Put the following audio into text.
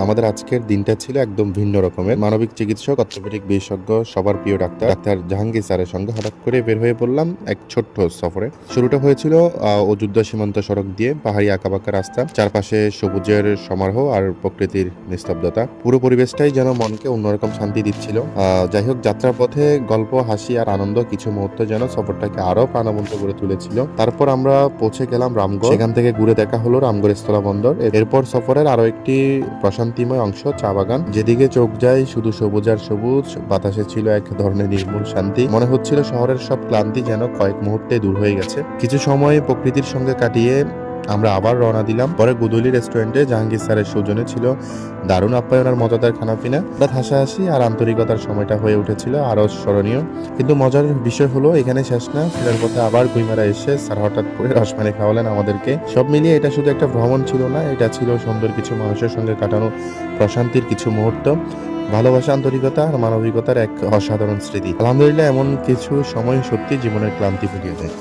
আমাদের আজকের দিনটা ছিল একদম ভিন্ন রকমের। মানবিক চিকিৎসক, অর্থোপেডিক বিশেষজ্ঞ, সবার প্রিয় ডাক্তার জাহাঙ্গীর স্যারের সঙ্গে হঠাৎ করে বের হয়ে পড়লাম এক ছোট্ট সফরে। শুরুটা হয়েছিল অযোধ্যা সীমান্ত সড়ক দিয়ে, পাহাড়ি আঁকাবাঁকা রাস্তা, চারপাশে সবুজের সমারোহ আর প্রকৃতির নিস্তব্ধতা। পুরো পরিবেশটাই যেন মনকে অন্যরকম শান্তি দিচ্ছিল। যাই হোক, যাত্রার পথে গল্প, হাসি আর আনন্দ কিছু মুহূর্ত যেন সফরটাকে আরো প্রাণবন্ত করে তুলেছিল। তারপর আমরা পৌঁছে গেলাম রামগড়। সেখান থেকে ঘুরে দেখা হলো রামগড় স্থল বন্দর। এরপর সফরের আরো একটি প্রশান্তিময় অংশ চা বাগান। যেদিকে চোখ যায় শুধু সবুজ আর সবুজ। বাতাসে ছিল এক ধরনের নির্মূল শান্তি। মনে হচ্ছিল শহরের সব ক্লান্তি যেন কয়েক মুহূর্তে দূর হয়ে গেছে। কিছু সময় প্রকৃতির সঙ্গে কাটিয়ে আমরা আবার রওনা দিলাম। পরে গুদুলি রেস্টুরেন্টে জাহাঙ্গীর স্যারের সৌজন্যে ছিল দারুণ আপ্যায়ন আর মজাদার খানাপিনা। রাত হাসাহাসি আর আন্তরিকতার সময়টা হয়ে উঠেছিল আরো স্মরণীয়। কিন্তু মজার বিষয় হলো এখানে শেষ না। ফেরার পথে আবার গুইমারা এসে স্যার হঠাৎ করে রসমালাই খাওয়ালেন আমাদেরকে। সব মিলিয়ে এটা শুধু একটা ভ্রমণ ছিল না, এটা ছিল সুন্দর কিছু মানুষের সঙ্গে কাটানো প্রশান্তির কিছু মুহূর্ত, ভালোবাসা, আন্তরিকতা আর মানবিকতার এক অসাধারণ স্মৃতি। আলহামদুলিল্লাহ, এমন কিছু সময় সত্যি জীবনের ক্লান্তি ভুলিয়ে দেয়।